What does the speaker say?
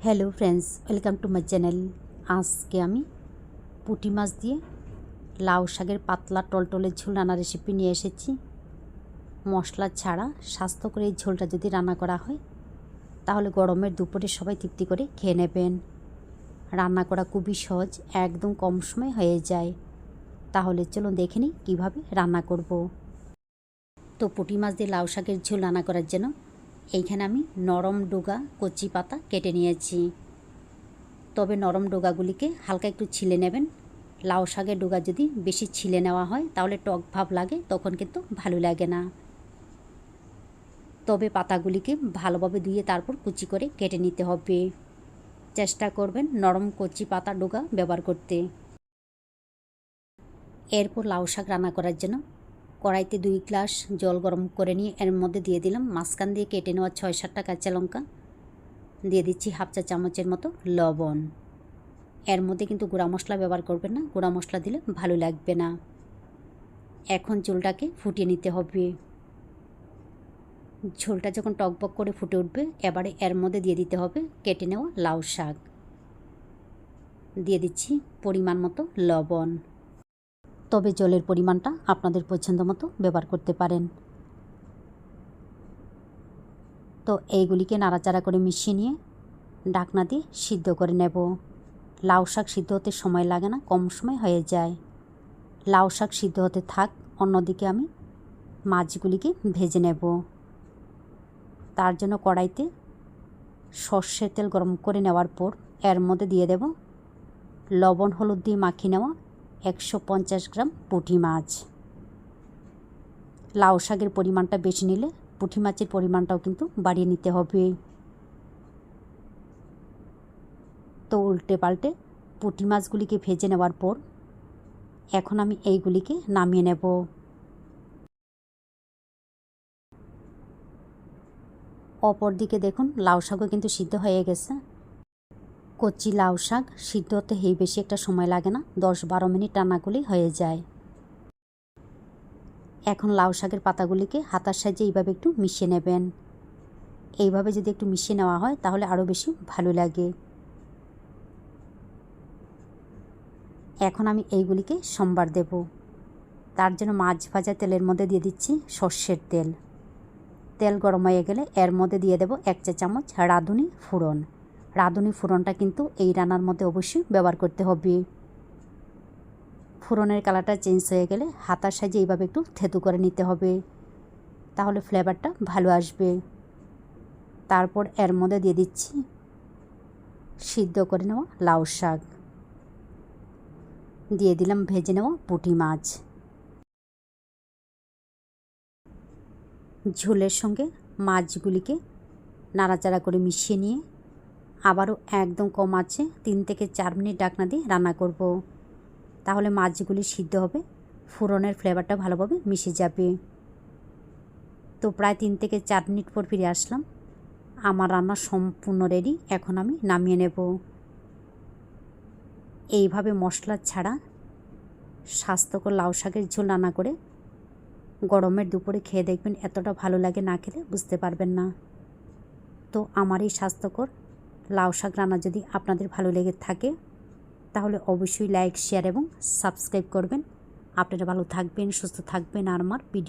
Hello friends, welcome to my channel. আজকে আমি পুঁটি মাছ দিয়ে লাউ শাকের পাতলা টলটলে ঝোল রান্নার রেসিপি নিয়ে এসেছি। মশলা ছাড়া স্বাস্থ্যকর এই ঝোলটা যদি রান্না করা হয় তাহলে গরমের দুপুরে সবাই তৃপ্তি করে খেয়ে নেবেন। রান্না করা খুবই সহজ, একদম কম সময় হয়ে যায়। তাহলে চলুন দেখে নিই কীভাবে রান্না করব। তো পুঁটি মাছ দিয়ে লাউ শাকের ঝোল রান্না করার জন্য এইখানে আমি নরম ডোগা কচি পাতা কেটে নিয়েছি। তবে নরম ডোগাগুলিকে হালকা একটু ছিলে নেবেন। লাউ শাকের ডোগা যদি বেশি ছিলে নেওয়া হয় তাহলে টক ভাব লাগে, তখন কিন্তু ভালো লাগে না। তবে পাতাগুলিকে ভালোভাবে ধুয়ে তারপর কুচি করে কেটে নিতে হবে। চেষ্টা করবেন নরম কচি পাতা ডোগা ব্যবহার করতে। এরপর লাউ শাক রান্না করার জন্য কড়াইতে 2 গ্লাস জল গরম করে নিয়ে এর মধ্যে দিয়ে দিলাম মাঝখান দিয়ে কেটে নেওয়া 6-7টা কাঁচা লঙ্কা, দিয়ে দিচ্ছি হাফ চা চামচের মতো লবণ। এর মধ্যে কিন্তু গুঁড়া মশলা ব্যবহার করবেন না, গুঁড়া মশলা দিলে ভালো লাগবে না। এখন ঝোলটাকে ফুটিয়ে নিতে হবে। ঝোলটা যখন টকবক করে ফুটে উঠবে এবারে এর মধ্যে দিয়ে দিতে হবে কেটে নেওয়া লাউ শাক। দিয়ে দিচ্ছি পরিমাণ মতো লবণ। তবে জলের পরিমাণটা আপনাদের পছন্দ মতো ব্যবহার করতে পারেন। তো এইগুলিকে নাড়াচাড়া করে মিশিয়ে নিয়ে ঢাকনা দিয়ে সিদ্ধ করে নেব। লাউ শাক সিদ্ধ হতে সময় লাগে না, কম সময় হয়ে যায়। লাউ শাক সিদ্ধ হতে থাক, অন্যদিকে আমি মাছগুলিকে ভেজে নেব। তার জন্য কড়াইতে সর্ষের তেল গরম করে নেওয়ার পর এর মধ্যে দিয়ে দেব লবণ হলুদ দিয়ে মাখিয়ে নেওয়া 150 গ্রাম পুঁটি মাছ। লাউ শাকের পরিমাণটা বেশি নিলে পুঁটি মাছের পরিমাণটাও কিন্তু বাড়িয়ে নিতে হবে। তো উল্টে পাল্টে পুঁটি মাছগুলিকে ভেজে নেওয়ার পর এখন আমি এইগুলিকে নামিয়ে নেব। অপর দিকে দেখুন লাউ শাকও কিন্তু সিদ্ধ হয়ে গেছে। কচি লাউ শাক সিদ্ধ হতে বেশি একটা সময় লাগে না, 10-12 মিনিট রান্না করলেই হয়ে যায়। এখন লাউ শাকের পাতাগুলিকে হাতার সাহায্যে এইভাবে একটু মিশিয়ে নেবেন। এইভাবে যদি একটু মিশিয়ে নেওয়া হয় তাহলে আরও বেশি ভালো লাগে। এখন আমি এইগুলিকে সম্বার দেব। তার জন্য মাছ ভাজা তেলের মধ্যে দিয়ে দিচ্ছি সর্ষের তেল। তেল গরম হয়ে গেলে এর মধ্যে দিয়ে দেব 1 চা চামচ রাঁধুনি ফোড়ন। রাঁধুনি ফোড়নটা কিন্তু এই রান্নার মধ্যে অবশ্যই ব্যবহার করতে হবে। ফোড়নের কালারটা চেঞ্জ হয়ে গেলে হাতার সাহায্যে এইভাবে একটু থেতু করে নিতে হবে, তাহলে ফ্লেভারটা ভালো আসবে। তারপর এর মধ্যে দিয়ে দিচ্ছি সিদ্ধ করে নেওয়া লাউ শাক, দিয়ে দিলাম ভেজে নেওয়া পুঁটি মাছ। ঝোলের সঙ্গে মাছগুলিকে নাড়াচাড়া করে মিশিয়ে নিয়ে আবারও একদম কম আছে 3 থেকে 4 মিনিট ঢাকনা দিয়ে রান্না করব। তাহলে মাছগুলি সিদ্ধ হবে, ফোড়নের ফ্লেভারটা ভালোভাবে মিশে যাবে। তো প্রায় 3 থেকে 4 মিনিট পর ফিরে আসলাম। আমার রান্না সম্পূর্ণ রেডি, এখন আমি নামিয়ে নেব। এইভাবে মশলা ছাড়া স্বাস্থ্যকর লাউ শাকের ঝোল রান্না করে গরমের দুপুরে খেয়ে দেখবেন, এতটা ভালো লাগে, না খেলে বুঝতে পারবেন না। তো আমার এই স্বাস্থ্যকর লাউ শাক রান্না যদি আপনাদের ভালো লেগে থাকে তাহলে অবশ্যই লাইক, শেয়ার এবং সাবস্ক্রাইব করবেন। আপনারা ভালো থাকবেন, সুস্থ থাকবেন আর আমার ভিডিও